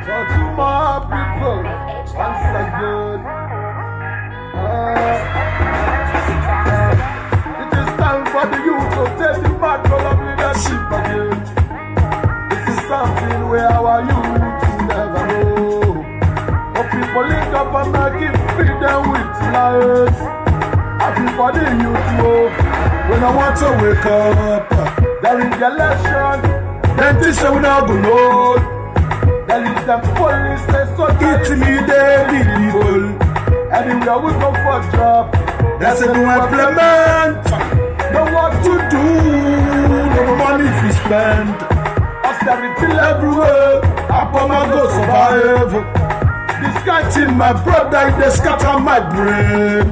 So to my people, once again, it is time for the youth to take the control of leadership again. This is something where our youth never know. But people link up and make it feed them with lies. Happy for the youth know. When I want to wake up, during the election, then this will not go know. There is the police, they so intimidate people. Anywhere we go for job, there's a new implement. Know what to do, no money to spend. Austerity everywhere, upon my go survive. This guy in my brother, they scatter my brain.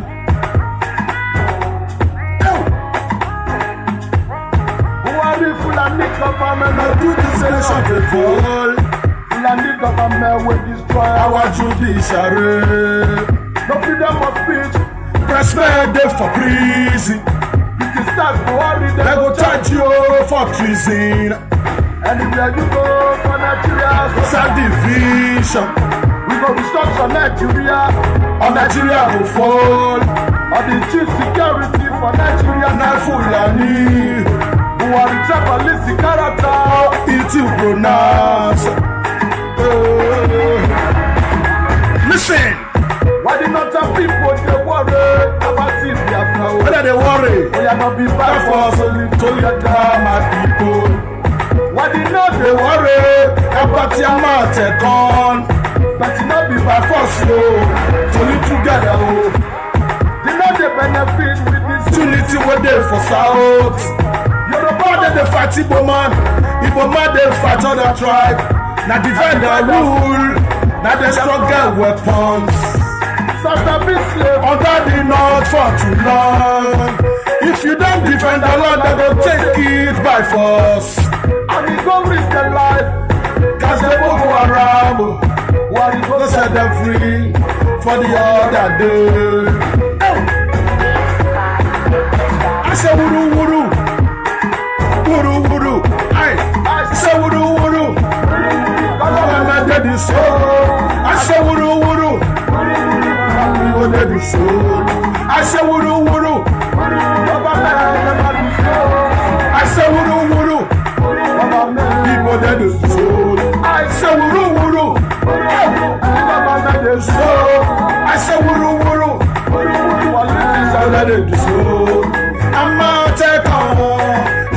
Who are the full and nick up and I do this nation before? The government will destroy our judiciary. No freedom of speech. Press day for prison. It is time to worry. They go charge you for treason. Anywhere you go for Nigeria, it's a division. We go restructure Nigeria, or Nigeria will fall. Or the chief security for Nigeria now Fulani. Who are the Japanese character? It will pronounce. Listen, why did not some people they worry about Biafra? Why they worry? We are not be bad for to let my people. Why did not they worry about your mouth gone? But it not be by force to live together. Did not they benefit with this unity we're there for South? Yoruba they fight Igbo man they fight other tribe. Now defend the rule, now they struggle weapons. South be slave under the north for too long. If you don't defend the land, they go take it by force. And you go risk their life, cause they won't go around. While you go set them free for the other day. I say wuru wuru, wuru wuru. I say wuru wuru. I say wuru wuru. I say wuru wuru. I say wuru wuru. People dead is soul. I say wuru wuru. I say wuru wuru. Politicians are soul. I'm out take on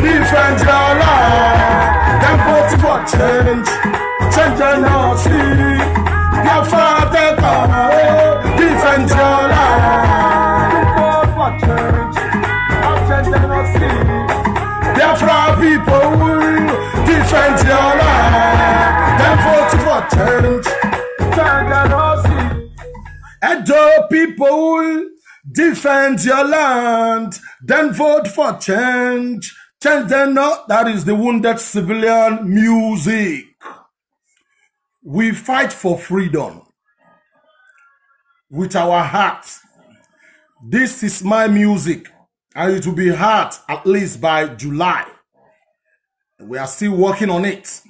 different your life. Them vote for change. Change and not see your father come defend your life. Vote for change. Change and not see. Therefore people will defend your life. Then vote for change. Change and not see. And the people will defend your land. Then vote for change. Change and not. That is the wounded civilian music. We fight for freedom with our hearts. This is my music, and it will be heard at least by July. We are still working on it.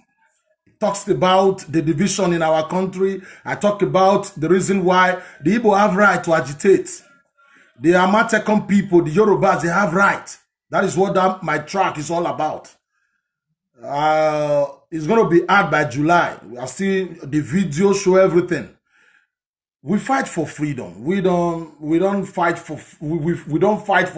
It talks about the division in our country. I talk about the reason why the Igbo have right to agitate. The Amatekon people, the Yorubas, they have right. That is what my track is all about. It's going to be out by July. I see the video show everything. We fight for freedom. We don't fight for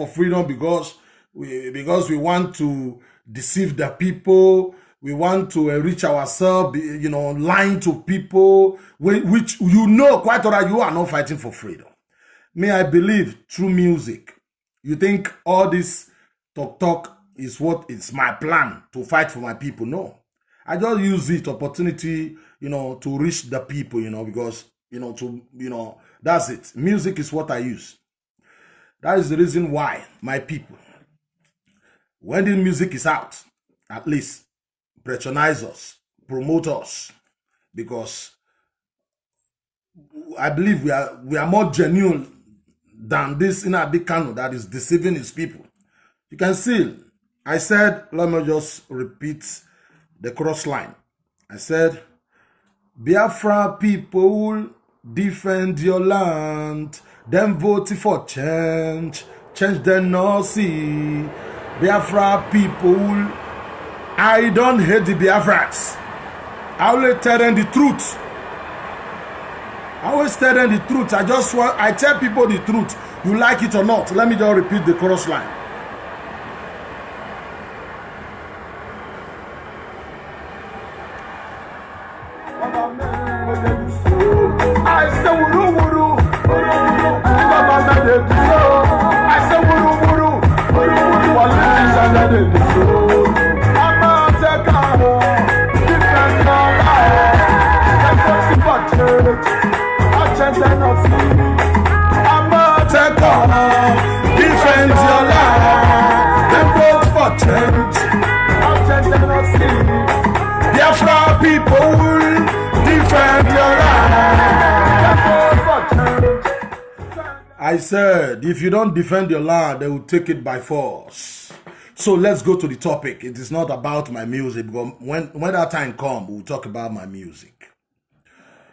freedom because we want to deceive the people. We want to enrich ourselves, lying to people, which quite alright, you are not fighting for freedom. May I believe through music. You think all this talk is what is my plan to fight for my people? No. I just use it opportunity, to reach the people, because, that's it. Music is what I use. That is the reason why my people, when the music is out, at least patronize us, promote us, because I believe we are more genuine than this Nnamdi Kanu that is deceiving his people. You can see, I said, let me just repeat the cross line. I said, Biafra people, defend your land. Them vote for change. Change the not see. Biafra people, I don't hate the Biafrans. I always tell them the truth. I tell people the truth. You like it or not. Let me just repeat the chorus line. I say wuru wuru, Baba na dey do so. I say wuru wuru, politicians na dey do so. Ama teka o, different color. Dem go see for church, I change them not see. Ama teka o, different color. Dem vote for church, I change them not see. Biafra people, defend your land. I said, if you don't defend your land, they will take it by force. So let's go to the topic. It is not about my music, because when that time comes, we'll talk about my music.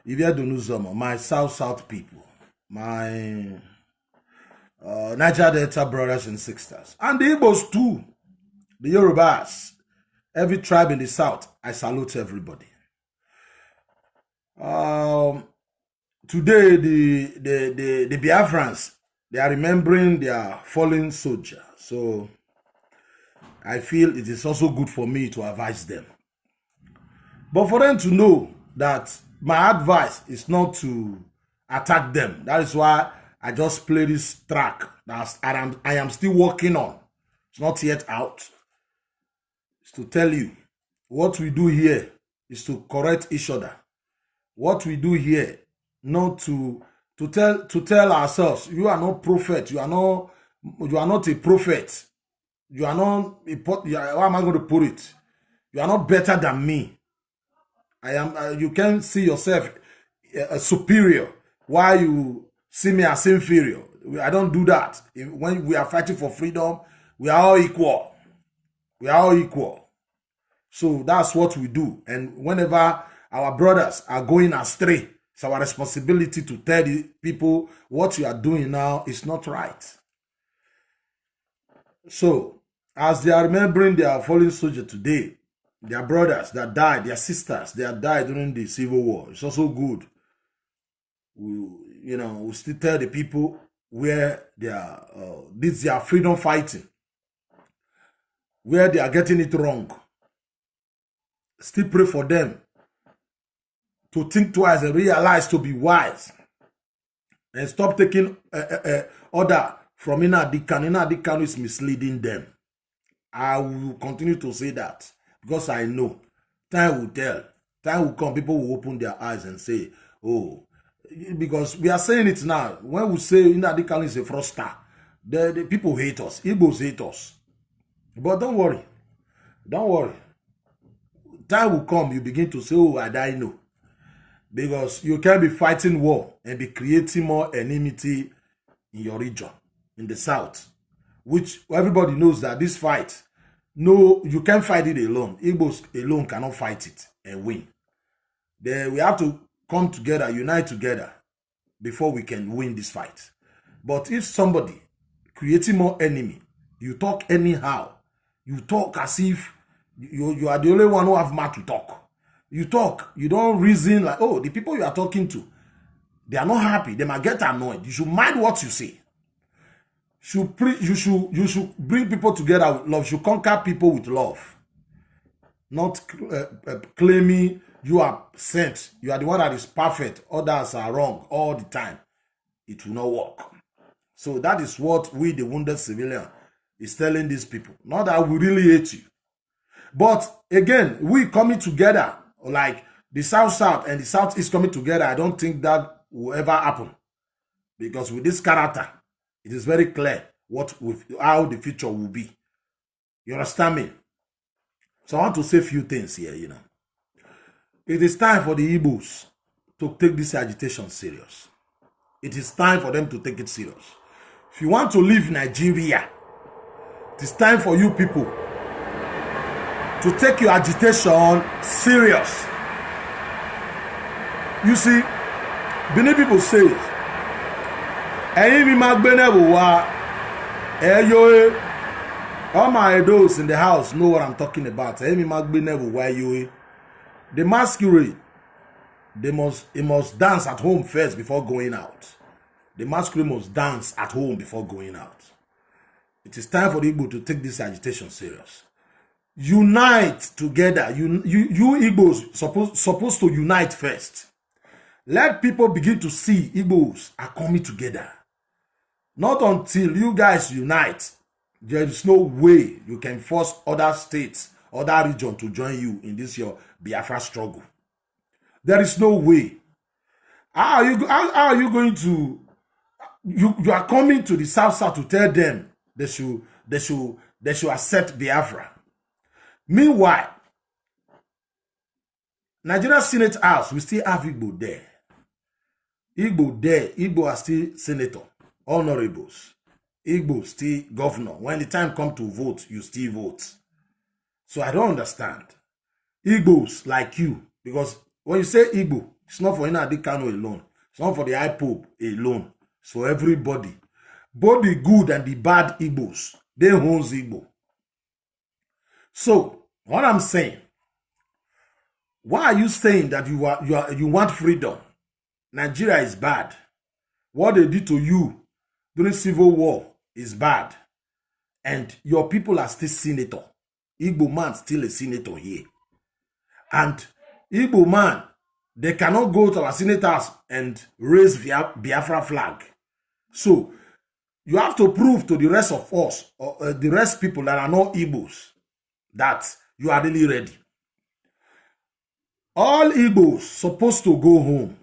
If you don't know my South people, my Niger Delta brothers and sisters, and the Igbos too, the Yorubas, every tribe in the South, I salute everybody. Today, the Biafrans, they are remembering their fallen soldier. So I feel it is also good for me to advise them. But for them to know that my advice is not to attack them. That is why I just play this track that I am still working on. It's not yet out. It's to tell you what we do here is to correct each other. What we do here, not to tell ourselves, you are not prophet, you are not a prophet, you are not how am I going to put it? You are not better than me. I am. You can see yourself superior while you see me as inferior. I don't do that. When we are fighting for freedom, we are all equal. We are all equal. So that's what we do. And whenever our brothers are going astray, it's our responsibility to tell the people what you are doing now is not right. So, as they are remembering their fallen soldier today, their brothers that died, their sisters that died during the Civil War, it's also good. We still tell the people where they are, this is their freedom fighting, where they are getting it wrong. Still pray for them to think twice and realize to be wise and stop taking order from Nnamdi Kanu. Nnamdi Kanu is misleading them. I will continue to say that because I know time will tell. Time will come. People will open their eyes and say, oh, because we are saying it now. When we say Nnamdi Kanu is a fraudster, the people hate us. Igbos hate us. But don't worry. Don't worry. Time will come. You begin to say, oh, I know. Because you can't be fighting war and be creating more enmity in your region, in the South, which everybody knows that this fight, no, you can't fight it alone. Igbos alone cannot fight it and win. We have to come together, unite together before we can win this fight. But if somebody creating more enemy, you talk anyhow, you talk as if you are the only one who have mouth to talk. You talk, you don't reason like, oh, the people you are talking to, they are not happy. They might get annoyed. You should mind what you say. You should bring people together with love. You should conquer people with love. Not claiming you are sent. You are the one that is perfect. Others are wrong all the time. It will not work. So that is what we, the wounded civilian, is telling these people. Not that we really hate you. But again, we coming together, like the South and the Southeast coming together, I don't think that will ever happen. Because with this character, it is very clear how the future will be. You understand me? So I want to say a few things here, It is time for the Igbos to take this agitation serious. It is time for them to take it serious. If you want to leave Nigeria, it is time for you people to take your agitation serious. You see, Benin people say, all my adults in the house know what I'm talking about. The masquerade, it must dance at home first before going out. The masquerade must dance at home before going out. It is time for the Igbo to take this agitation serious. Unite together. You Igbos supposed to unite first. Let people begin to see Igbos are coming together. Not until you guys unite, there is no way you can force other states, other regions to join you in this your Biafra struggle. There is no way. How are you going to? You are coming to the South to tell them they should accept Biafra. Meanwhile, Nigeria Senate House, we still have Igbo there. Igbo are still senator, honorables. Igbo still governor. When the time comes to vote, you still vote. So I don't understand. Igbos like you, because when you say Igbo, it's not for Nnamdi Kanu alone. It's not for the IPOB alone. It's for everybody. Both the good and the bad Igbos, they own Igbo. So what I'm saying, why are you saying that you want freedom? Nigeria is bad. What they did to you during civil war is bad. And your people are still senator. Igbo man still a senator here. And Igbo man, they cannot go to our senators and raise Biafra flag. So you have to prove to the rest of us, or the rest people that are not Igbos, that you are really ready. All Igbos supposed to go home.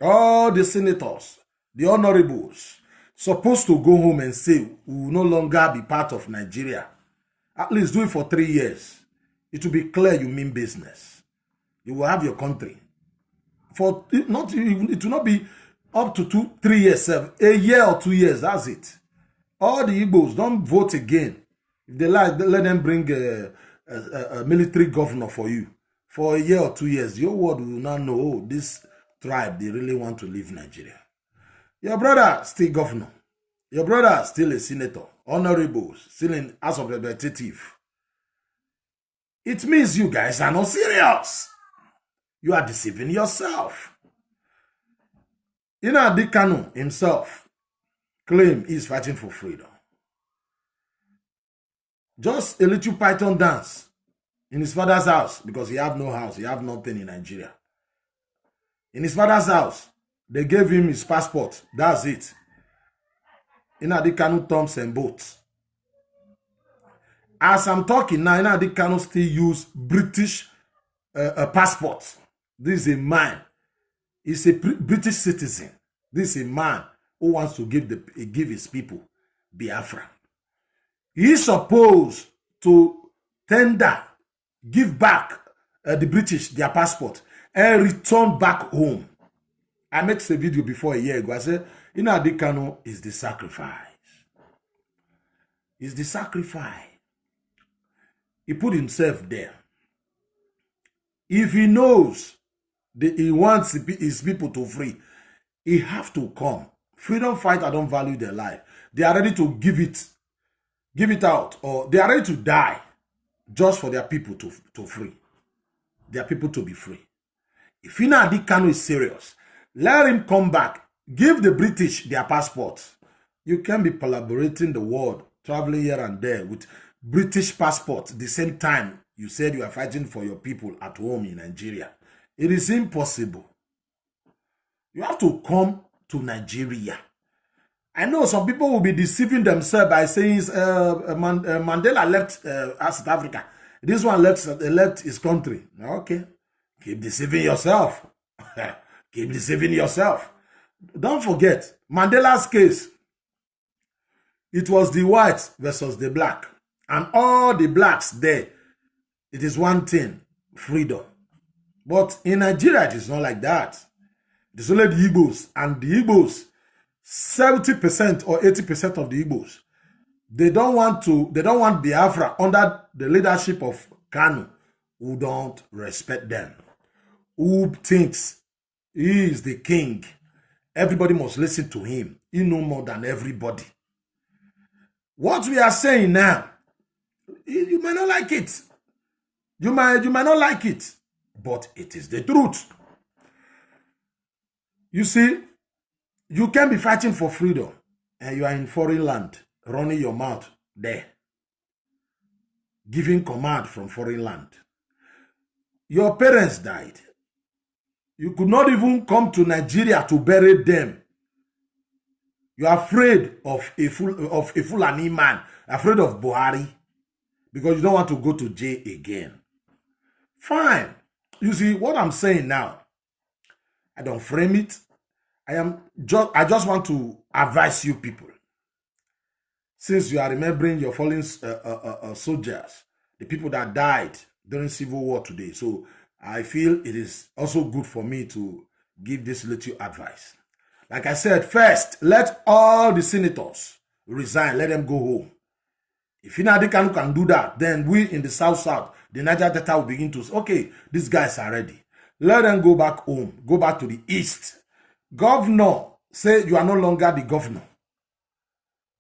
All the senators, the honorables, supposed to go home and say, we will no longer be part of Nigeria. At least do it for 3 years. It will be clear you mean business. You will have your country. It will not be up to 2-3 years, a year or 2 years, that's it. All the Igbos don't vote again. If they like, let them bring a military governor for you. For a year or 2 years, your world will not know, oh, this tribe, they really want to leave Nigeria. Your brother still governor. Your brother still a senator. Honorable, still in House of Representative. It means you guys are not serious. You are deceiving yourself. Nnamdi Kanu himself claimed he's fighting for freedom. Just a little python dance in his father's house, because he have no house, he have nothing in Nigeria. In his father's house, they gave him his passport. That's it. Nnamdi Kanu thumbs and boats. As I'm talking now, Nnamdi Kanu still use British passport. This is a man. He's a British citizen. This is a man who wants to give his people Biafra. He's supposed to give back the British their passport and return back home. I made a video before a year ago. I said, Nnamdi Kanu is the sacrifice. Is the sacrifice. He put himself there. If he knows that he wants his people to free, he have to come. Freedom fighters don't value their life. They are ready to give it out, or they are ready to die just for their people to free. Their people to be free. If Nnamdi Kanu is serious, let him come back. Give the British their passports. You can't be collaborating the world, traveling here and there with British passports the same time you said you are fighting for your people at home in Nigeria. It is impossible. You have to come to Nigeria. I know some people will be deceiving themselves by saying Mandela left South Africa. This one left his country. Okay. Keep deceiving yourself. Keep deceiving yourself. Don't forget, Mandela's case, it was the whites versus the black. And all the blacks there, it is one thing, freedom. But in Nigeria, it is not like that. It is only the Igbos. And the Igbos, 70% or 80% of the Igbos, they don't want Biafra under the leadership of Kanu, who don't respect them, who thinks He is the king. Everybody must listen to him. He knows more than everybody. What we are saying now, you may not like it. You might not like it, but it is the truth. You see, you can be fighting for freedom and you are in foreign land, running your mouth there, giving command from foreign land. Your parents died. You could not even come to Nigeria to bury them. You are afraid of a Fulani man, afraid of Buhari, because you don't want to go to jail again. Fine. You see, what I'm saying now, I don't frame it. I just want to advise you people. Since you are remembering your fallen soldiers, the people that died during Civil War today. So I feel it is also good for me to give this little advice. Like I said, first, let all the senators resign. Let them go home. If Nnamdi Kanu can do that, then we in the South, the Niger Delta will begin to say, okay, these guys are ready. Let them go back home. Go back to the East. Governor, say you are no longer the governor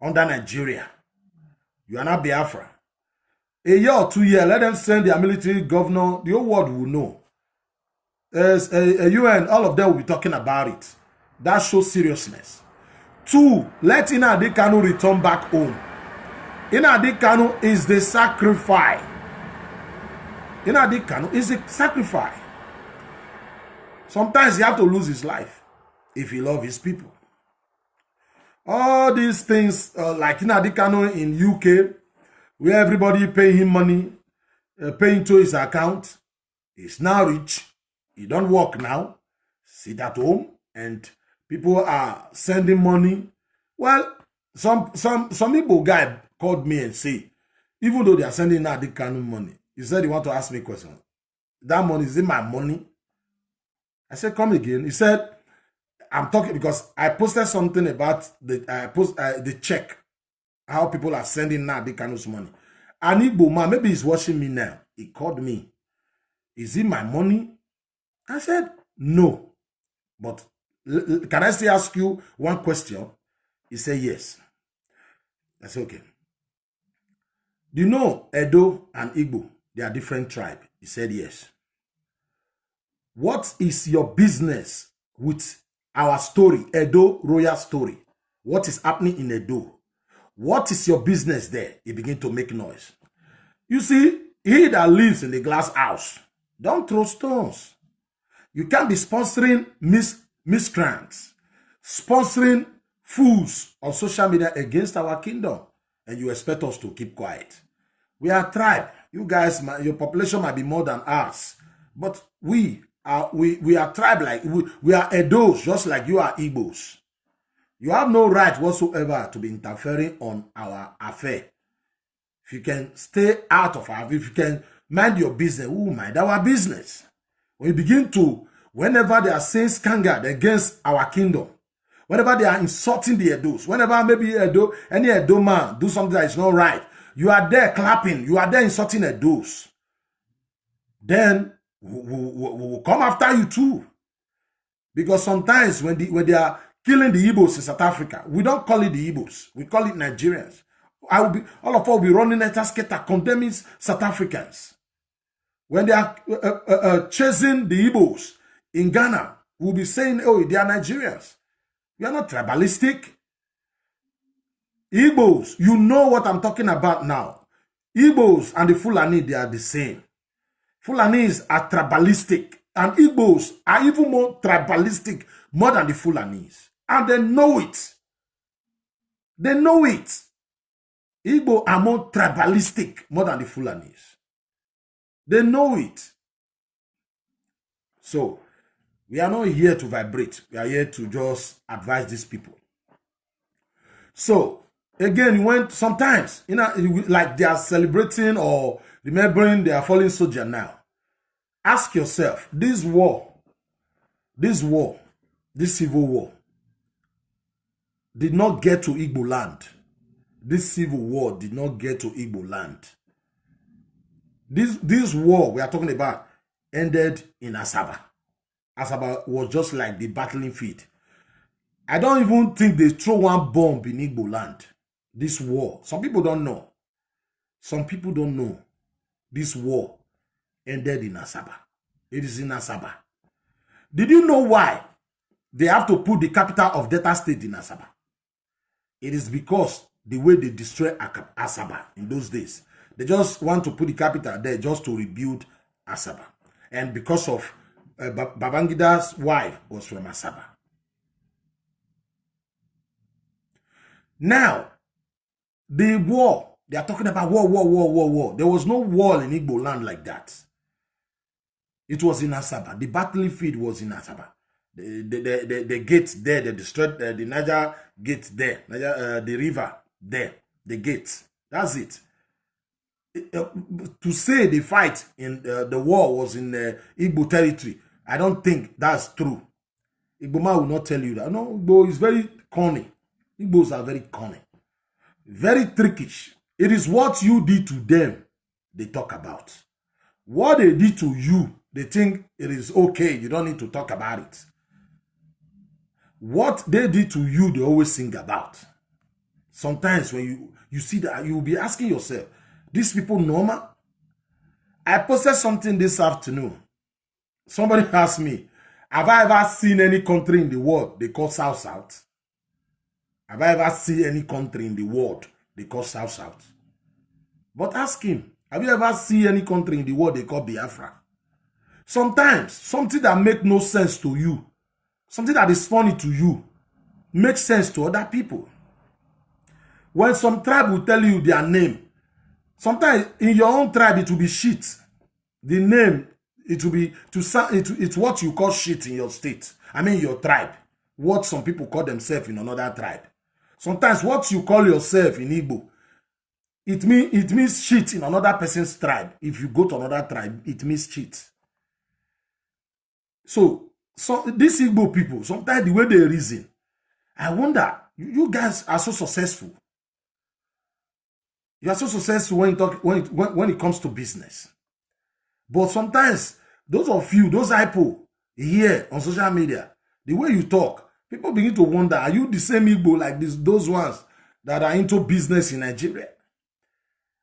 under Nigeria. You are not Biafra. A year or 2 years, let them send their military governor. The whole world will know. As a UN, all of them will be talking about it. That shows seriousness. 2, let Nnamdi Kanu return back home. Nnamdi Kanu is the sacrifice. Nnamdi Kanu is a sacrifice. Sometimes he have to lose his life if he loves his people. All these things like Nnamdi Kanu in UK, where everybody pay him money, paying to his account, he's now rich. He don't work now, sit at home, and people are sending money. Well, some Igbo guy called me and say, even though they are sending Nnamdi Kanu money, he said he want to ask me a question. That money, is it my money? I said, come again. He said, I'm talking because I posted something about the check, how people are sending Nnamdi Kanu's money. An Igbo man, maybe he's watching me now. He called me. Is it my money? I said, no. But can I still ask you one question? He said, yes. I said, okay. Do you know Edo and Igbo, they are different tribes? He said, yes. What is your business with our story, Edo royal story? What is happening in Edo? What is your business there? He began to make noise. You see, he that lives in the glass house, don't throw stones. You can't be sponsoring miscreants, sponsoring fools on social media against our kingdom, and you expect us to keep quiet. We are a tribe. You guys, your population might be more than us, but we are tribe, like we are Edos, just like you are Igbos. You have no right whatsoever to be interfering on our affair. If you can stay out of our, if you can mind your business, we will mind our business. When you begin to, whenever they are saying scandal against our kingdom, whenever they are insulting the Edos, whenever maybe any Edo man do something that is not right, you are there clapping, you are there insulting Edos. Then we will come after you too. Because sometimes when they are killing the Igbos in South Africa, we don't call it the Igbos, we call it Nigerians. All of us will be running at skater condemning South Africans. When they are chasing the Igbos in Ghana, we'll be saying, oh, they are Nigerians. We are not tribalistic. Igbos, you know what I'm talking about now. Igbos and the Fulani, they are the same. Fulanis are tribalistic, and Igbos are even more tribalistic, more than the Fulanis. And they know it. They know it. Igbo are more tribalistic, more than the Fulanis. They know it. So, we are not here to vibrate. We are here to just advise these people. So, again, when sometimes, like they are celebrating or remembering their fallen soldier now, ask yourself, this civil war, did not get to Igbo land. This civil war did not get to Igbo land. This war we are talking about ended in Asaba. Asaba was just like the battling field. I don't even think they throw one bomb in Igbo land. This war, some people don't know. Some people don't know. This war ended in Asaba. It is in Asaba. Did you know why they have to put the capital of Delta State in Asaba? It is because the way they destroy Asaba in those days. They just want to put the capital there just to rebuild Asaba. And because of Babangida's wife was from Asaba. Now, the war, they are talking about war. There was no wall in Igbo land like that. It was in Asaba. The battlefield was in Asaba. The gate there, they destroyed the Niger gate there, the river there, the gate. That's it. To say the fight in the war was in Igbo territory, I don't think that's true. Igbo man will not tell you that. No, Igbo is very cunning. Igbos are very cunning, very trickish. It is what you did to them they talk about. What they did to you, they think it is okay. You don't need to talk about it. What they did to you, they always sing about. Sometimes when you see that, you will be asking yourself, these people normal? I posted something this afternoon. Somebody asked me, have I ever seen any country in the world they call South-South? Have I ever seen any country in the world they call South-South? But ask him, have you ever seen any country in the world they call Biafra? Sometimes, something that makes no sense to you, something that is funny to you, makes sense to other people. When some tribe will tell you their name, sometimes in your own tribe it will be shit. The name, it will be, it's what you call shit in your state. I mean your tribe. What some people call themselves in another tribe. Sometimes what you call yourself in Igbo, it means shit in another person's tribe. If you go to another tribe, it means shit. So these Igbo people, sometimes the way they reason, I wonder, you guys are so successful. You are so successful when it comes to business. But sometimes, those of you, those people here on social media, the way you talk, people begin to wonder, are you the same Igbo like those ones that are into business in Nigeria?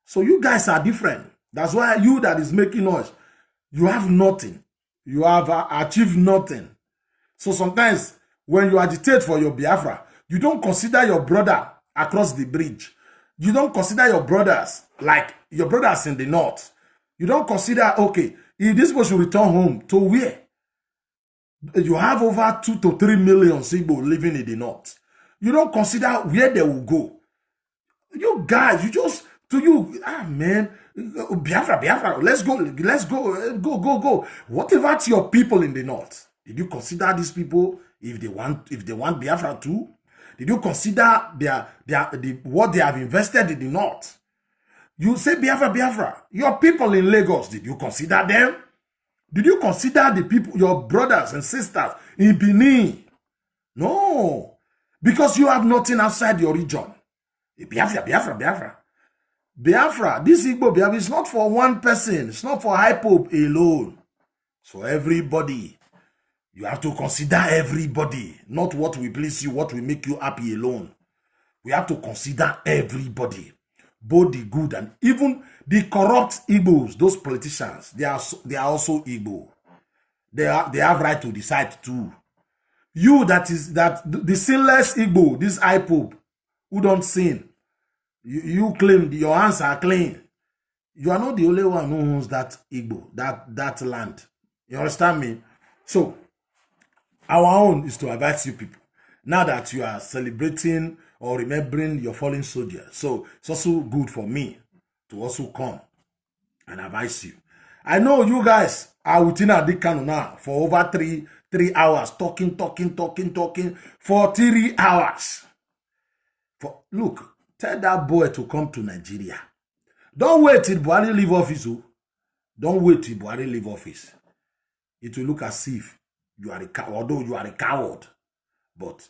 So you guys are different. That's why you that is making noise, you have nothing. You have achieved nothing. So sometimes when you agitate for your Biafra, you don't consider your brother across the bridge. You don't consider your brothers like your brothers in the north. You don't consider, okay, if this person should return home, to where? You have over 2 to 3 million Igbo living in the north. You don't consider where they will go. You guys, you just, to you, man, Biafra, let's go. What about your people in the north? Did you consider these people if they want Biafra too? Did you consider what they have invested in the north? You say Biafra. Your people in Lagos, did you consider them? Did you consider the people, your brothers and sisters in Benin? No. Because you have nothing outside your region. Biafra. This Igbo Biafra is not for one person. It's not for Hypope alone. It's for everybody. You have to consider everybody. Not what will please you, what will make you happy alone. We have to consider everybody. Both the good and even the corrupt Igbos, those politicians, they are also Igbo. They have right to decide too. You the sinless Igbo, this Hypope, who don't sin, you claim your hands are clean. You are not the only one who owns that Igbo, that land. You understand me? So our own is to advise you people. Now that you are celebrating or remembering your fallen soldier, so it's also good for me to also come and advise you. I know you guys are within Adikano now for over 3 hours, talking for 3 hours. Look, tell that boy to come to Nigeria. Don't wait till Buhari leave office. Don't wait till Buhari leave office. It will look as if you are a coward, although you are a coward. But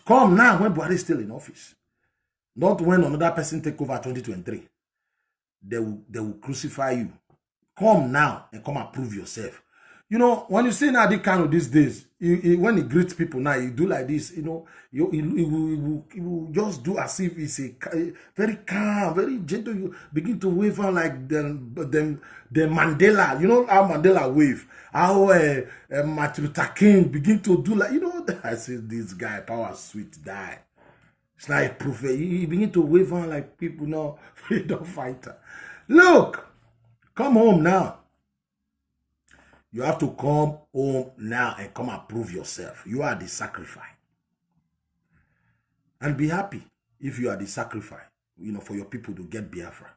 come now when Buhari is still in office. Not when another person take over 2023. They will crucify you. Come now and come and prove yourself. You know, when you see Nnamdi Kanu these days, when he greets people now, he do like this. You know, he will just do as if he's very calm, very gentle. You begin to wave on like the Mandela. You know how Mandela wave. How Martin Luther King begin to do like, you know. I say this guy power sweet die. It's like a prophet. He begin to wave on like people now. Freedom fighter. Look, come home now. You have to come home now and come and prove yourself. You are the sacrifice. And be happy if you are the sacrifice, you know, for your people to get Biafra.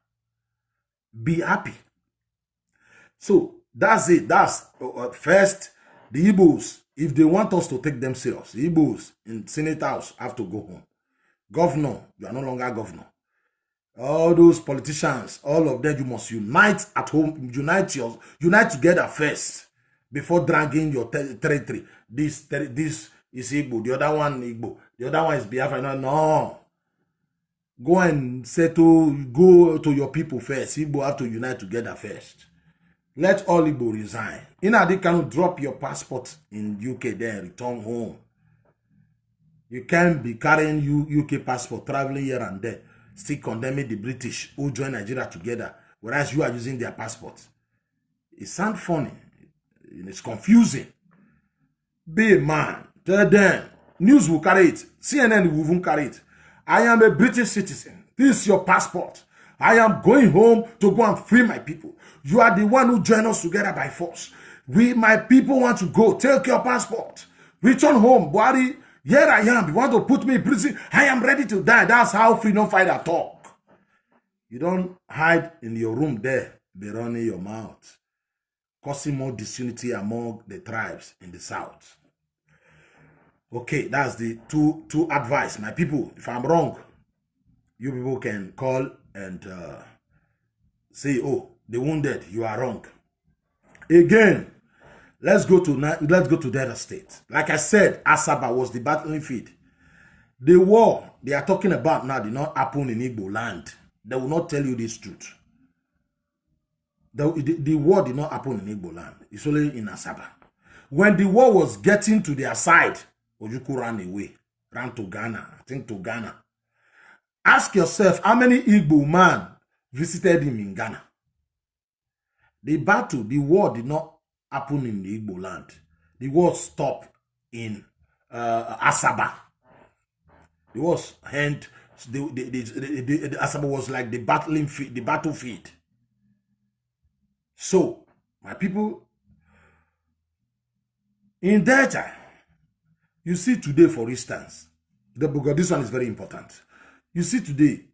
Be happy. So that's it. That's first, the Igbos, if they want us to take them serious, the Igbos in Senate House have to go home. Governor, you are no longer governor. All those politicians, all of them, you must unite at home, unite together first before dragging your territory. This is Igbo, the other one Igbo, the other one is Biafra. No. Go and settle, go to your people first. Igbo have to unite together first. Let all Igbo resign. Nnamdi Kanu drop your passport in UK, then return home. You can't be carrying UK passport, traveling here and there, still condemning the British who join Nigeria together, whereas you are using their passport. It sounds funny. It's confusing. Be a man. Tell them. News will carry it. CNN will even carry it. I am a British citizen. This is your passport. I am going home to go and free my people. You are the one who joined us together by force. My people want to go. Take your passport. Return home. Buhari, here I am. You want to put me in prison? I am ready to die. That's how freedom fighter talk. You don't hide in your room there, be running your mouth, causing more disunity among the tribes in the south. Okay, that's the two advice. My people, if I'm wrong, you people can call and say, oh, the wounded, you are wrong. Again, let's go to Delta State. Like I said, Asaba was the battling field. The war they are talking about now did not happen in Igbo land. They will not tell you this truth. The war did not happen in Igbo land. It's only in Asaba. When the war was getting to their side, Ojukwu ran away, ran to Ghana, I think to Ghana. Ask yourself, how many Igbo man visited him in Ghana? The battle, the war did not happen in the Igbo land. The war stopped in Asaba. It was the Asaba was like the battlefield. So, my people, in Delta, you see today, for instance, because this one is very important. You see today,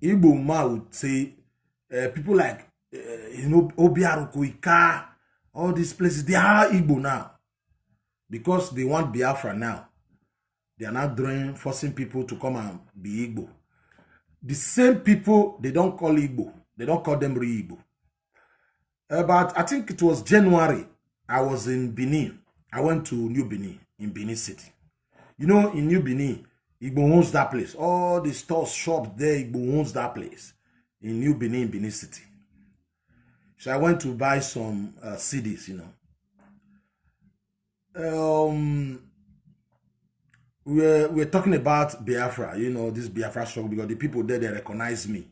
Igbo ma would say, people like, Obiaruku, Ika, all these places, they are Igbo now. Because they want Biafra now. They are not forcing people to come and be Igbo. The same people, they don't call Igbo. They don't call them real Igbo. But I think it was January, I was in Benin. I went to New Benin, in Benin City. You know, in New Benin, Igbo owns that place. All the stores, shops there, Igbo owns that place. In New Benin, Benin City. So I went to buy some CDs, you know. We're talking about Biafra, you know, this Biafra struggle, because the people there, they recognize me.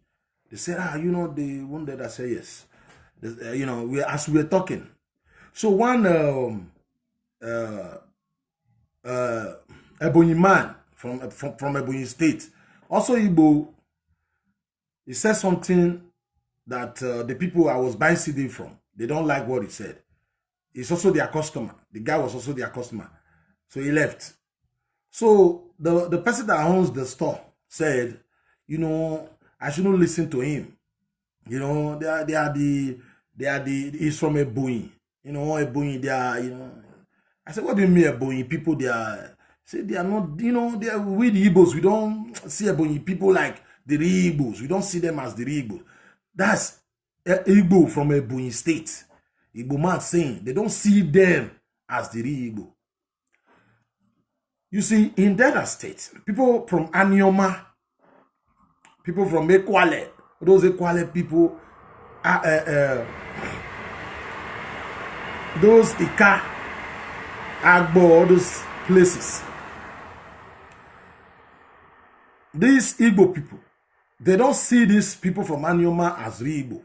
They said, you know, the one that I say yes. You know, as we were talking. So one Ebonyi man from Ebonyi State, also Igbo, he said something that the people I was buying CD from, they don't like what he said. He's also their customer. The guy was also their customer. So he left. So the person that owns the store said, you know, I shouldn't listen to him. You know, he's from Ebonyi. You know, Ebonyi, they are, you know. I said, what do you mean Ebonyi people? They are, say they are not, you know, they are, we the Igbos, we don't see Ebonyi people like the real Igbos. We don't see them as the real Igbos. That's Igbo from Ebonyi State. Igbo man saying they don't see them as the real Igbo. You see, in Delta State, people from Anioma, people from Ekwale, those Ekwale people, those Ika, Agbo, all those places. These Igbo people, they don't see these people from Anioma as real Igbo.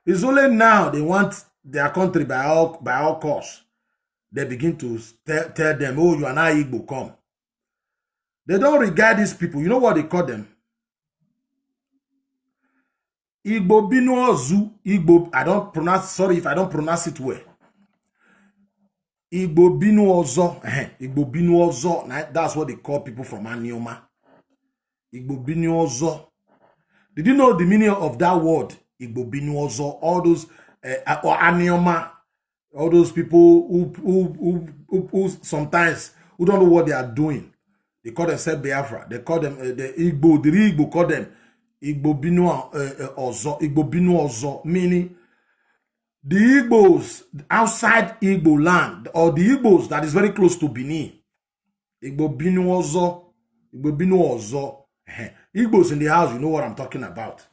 It's only now they want their country by all costs. They begin to tell them, oh, you are not Igbo, come. They don't regard these people. You know what they call them? Igbo Binu Ozu, Igbo, I don't pronounce, sorry if I don't pronounce it well. Igbo Binu Ozo, Igbo Binu Ozo, that's what they call people from Anioma. Igbo Binu Ozo. Did you know the meaning of that word? Igbo Binu Ozo, all those, or Anioma, all those people who sometimes, who don't know what they are doing. They call themselves Biafra. They call them, the Igbo call them Igbo Binu Ozo, meaning the Igbos outside Igbo land, or the Igbos that is very close to Benin. Igbo Binu Ozo. Igbos in the house, you know what I'm talking about.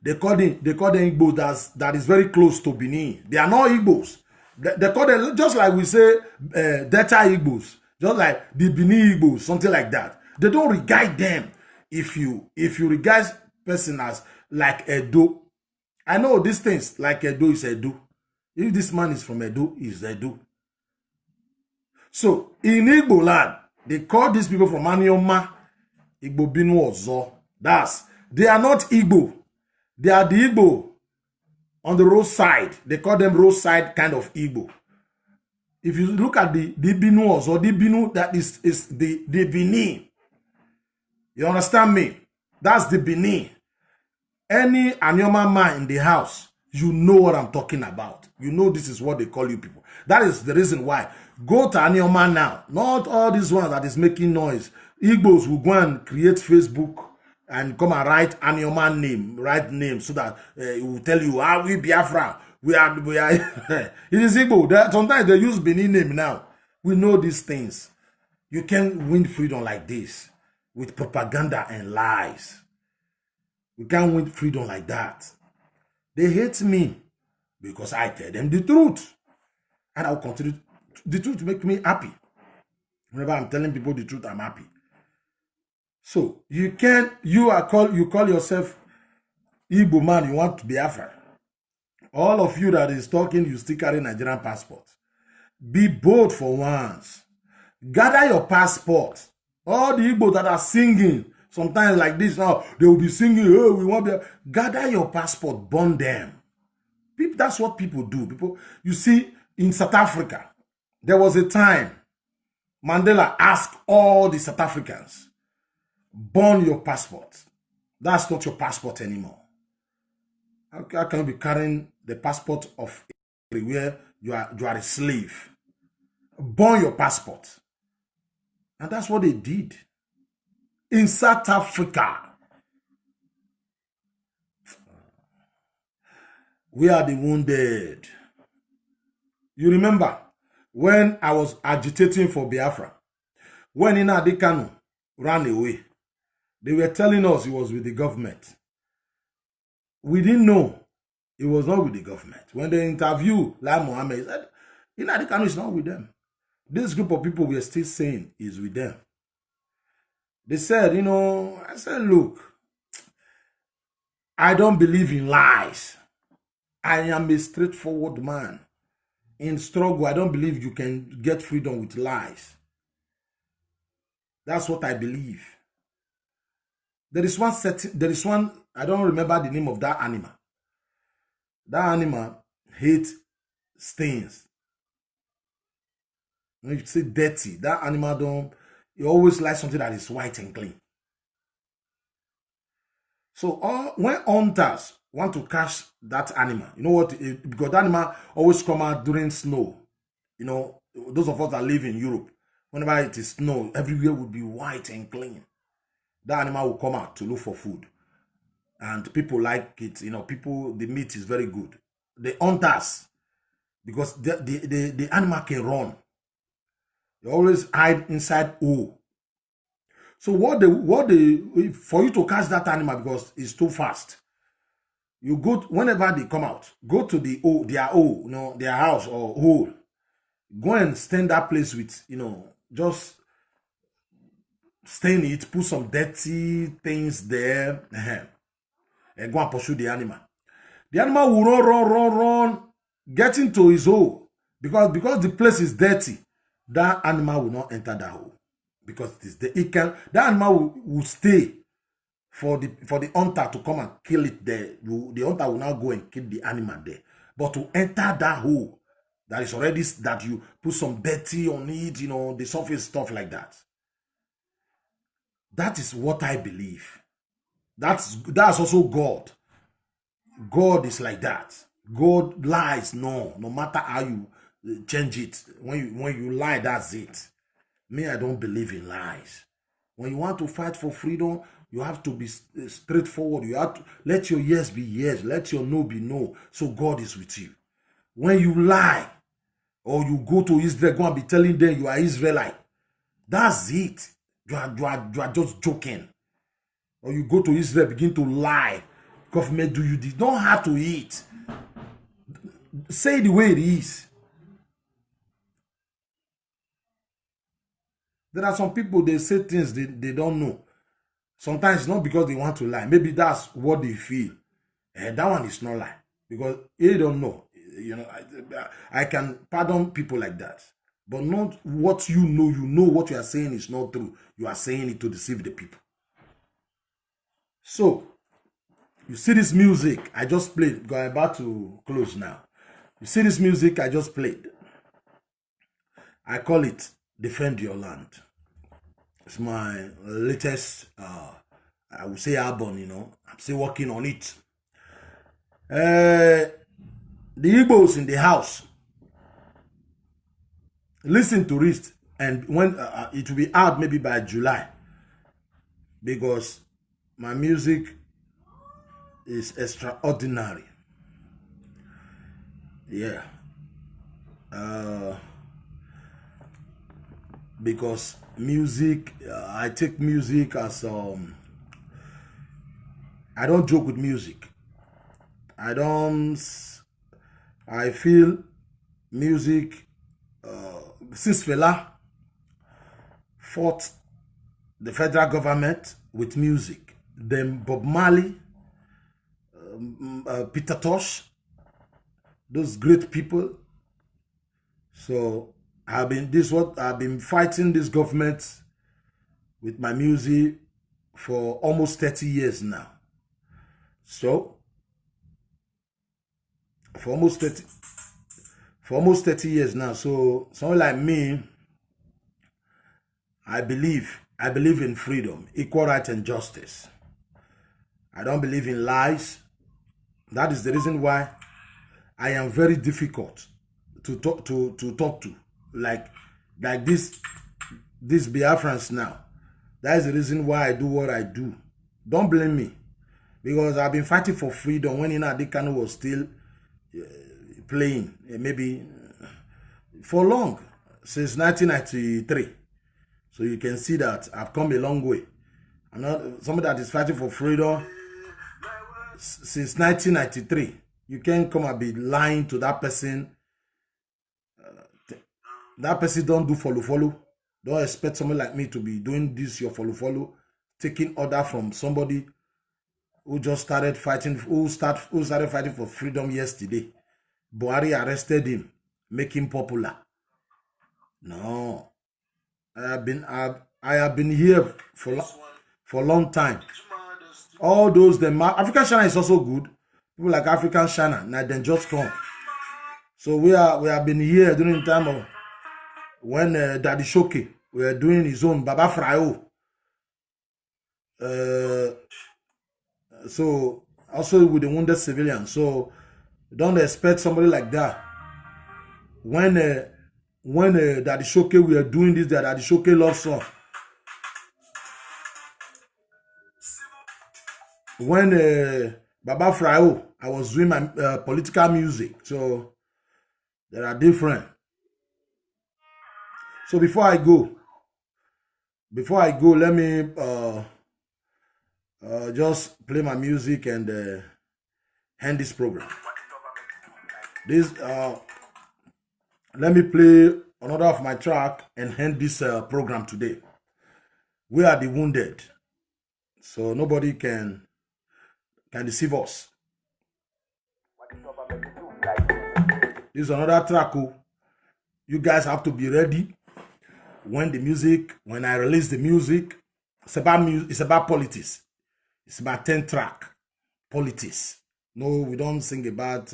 They call them Igbos that is very close to Benin. They are not Igbos. They call them, just like we say Delta Igbos, just like the Benin Igbos, something like that. They don't regard them. If you regard person as like Edo, I know these things like Edo is Edo. If this man is from Edo, is Edo. So in Igbo land, they call these people from Anioma Igbo Binu Ozo. They are not Igbo. They are the Igbo on the roadside. They call them roadside kind of Igbo. If you look at the Binu Ozo, the Binu that is the Benin. You understand me? That's the Benin. Any Anioma man in the house, you know what I'm talking about. You know this is what they call you people. That is the reason why. Go to Anioma now. Not all these ones that is making noise. Igbos will go and create Facebook and come and write Anioma name, so that it will tell you, we Biafra. We are. It is Igbo. Sometimes they use Benin name now. We know these things. You can't win freedom like this with propaganda and lies. We can't win freedom like that. They hate me because I tell them the truth. And I'll continue. The truth make me happy. Whenever I'm telling people the truth, I'm happy. So you call yourself Igbo man, you want to be Biafra. All of you that is talking, you still carry Nigerian passport. Be bold for once. Gather your passport. All the Igbo that are singing, sometimes like this now, they will be singing, oh, we want to gather your passport, burn them. That's what people do. People, you see, in South Africa, there was a time Mandela asked all the South Africans, burn your passport. That's not your passport anymore. How can you be carrying the passport of everywhere you are a slave? Burn your passport. And that's what they did in South Africa. We are the wounded. You remember when I was agitating for Biafra, when Nnamdi Kanu ran away, they were telling us he was with the government. We didn't know he was not with the government. When they interviewed Lai Mohammed, he said, Nnamdi Kanu is not with them. This group of people we are still saying is with them. They said, I said, look, I don't believe in lies. I am a straightforward man. In struggle, I don't believe you can get freedom with lies. That's what I believe. There is one, I don't remember the name of that animal. That animal hates stains. When you say dirty, that animal you always like something that is white and clean. So when hunters want to catch that animal, you know what? Because that animal always come out during snow. Those of us that live in Europe, whenever it is snow, everywhere would be white and clean. That animal will come out to look for food. And people like it. The meat is very good. The hunters, because the animal can run. They always hide inside hole. So for you to catch that animal, because it's too fast, You go whenever they come out, go to their house or hole. Go and stand that place with, just stain it, put some dirty things there, and go and pursue the animal. The animal will run, getting to his hole. Because the place is dirty, that animal will not enter that hole. Because that animal will stay for the hunter to come and kill it there. The hunter will now go and kill the animal there. But to enter that hole, that is already, that you put some dirty on it, the surface stuff like that. That is what I believe. That's also God. God is like that. God lies, no matter how you change it. When you lie, that's it. Me, I don't believe in lies. When you want to fight for freedom, you have to be straightforward. You have to let your yes be yes, let your no be no. So God is with you. When you lie, or you go to Israel, go and be telling them you are Israelite, that's it. You are just joking. Or you go to Israel, begin to lie. Government do you this. Don't have to eat. Say the way it is. There are some people, they say things they don't know. Sometimes it's not because they want to lie. Maybe that's what they feel. And that one is not lie. Because they don't know. I can pardon people like that. But not what you know what you are saying is not true. You are saying it to deceive the people. So, you see this music I just played. I'm about to close now. You see this music I just played. I call it Defend Your Land. It's my latest, I would say, album, I'm still working on it. The Igbos in the house, listen to it, and when it will be out maybe by July, because my music is extraordinary. Yeah. Because music, I take music as I don't joke with music. I feel music, since Fela fought the federal government with music, then Bob Marley, Peter Tosh, those great people. So I've been fighting this government with my music for almost 30 years now. So for almost 30 years now. So someone like me, I believe in freedom, equal right, and justice. I don't believe in lies. That is the reason why I am very difficult to talk to. Like this Biafrans now. That is the reason why I do what I do. Don't blame me. Because I've been fighting for freedom when Nnamdi Kanu was still playing, maybe for long, since 1993. So you can see that I've come a long way. I'm not somebody that is fighting for freedom since 1993. You can't come and be lying to that person. That person don't do follow. Don't expect someone like me to be doing this, your follow, taking order from somebody who just started fighting, who started fighting for freedom yesterday. Buhari arrested him, make him popular. No. I have been here for a long time. All those, African Shana is also good. People like African Shana, now then just come. So we have been here during the time of when Daddy Shoke were doing his own Baba Frayo. So also with the wounded civilians. So don't expect somebody like that. When Daddy Shoke we are doing this, Daddy Shoke love song. When Baba Frayo, I was doing my political music. So there are different. So before I go, let me just play my music and end this program. Let me play another of my track and end this program today. We are the wounded, so nobody can deceive us. This is another track. You guys have to be ready when I release the music. It's about politics. It's about 10 track politics. No, we don't sing about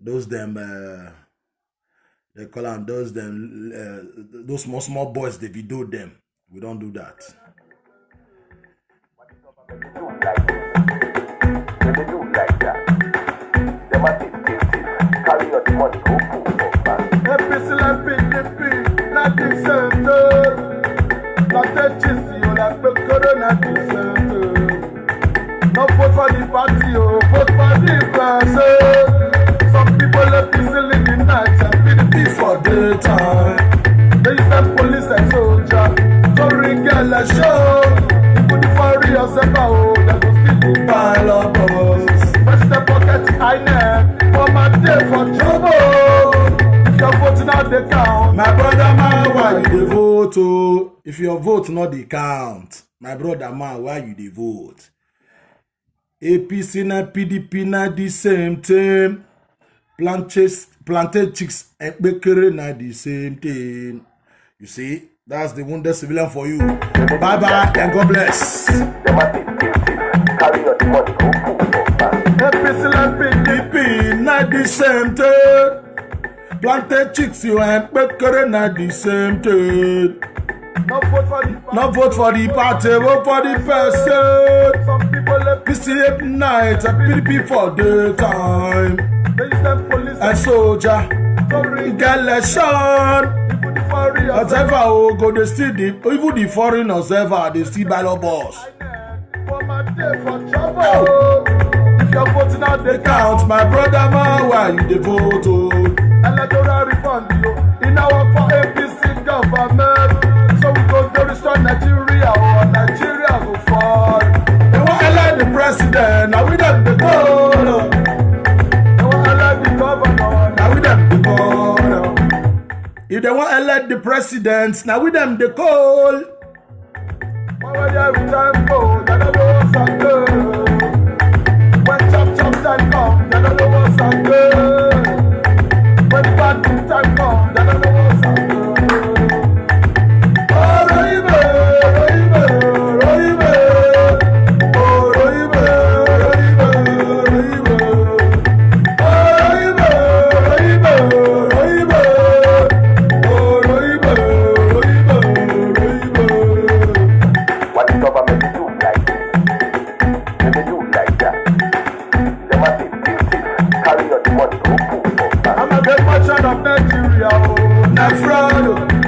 those they call them those small boys, they video them. We don't do that. They do like that. They must carry your money, go for back. APC like PDP, not the center. Not the cheesy, or like the corona center. No vote for the party, or vote for the person. Some people left easily in the night and PDP for daytime. They use them police and soldier to ring election. You put the fire yourself out, they go still pile up us. Press the pocket, I know, for my day for trouble. If you're voting not the count, my brother man, why you dey vote? Oh, if your vote not the count, my brother man, why you dey vote? APC na PDP na the same thing. Planted chicks and bakery na the same thing. You see, that's the wounded civilian for you. Bye bye and God bless. They must carry your money, go for back. APC like PDP, Not the same thing. Planted chicks you and bakery na the same thing. no vote for the party. Not vote for the party, vote for the person. Some people left PC at night and PDP for daytime. they use them police And soldier, to ring election. you put the fire yourself Observer go they still even the foreign observer they still ballot boss. for my day for trouble. If you're voting out the Count my brother man, why you dey vote? Oh? electoral refund you in our for APC government. So we go to restore Nigeria or Nigeria go fall. They want elect the president, now we them the call. They want to elect the governor. Now we them the call. If they want elect the president, now we them the call. When every time go, they don't know what's a good. When chop time come, they don't know what's a good. When the bad time come, they don't know what's a good. What the government do like this? They do like that. They must carry your money, go for back. I'm a great merchant of Nigeria, oh. Na fraud.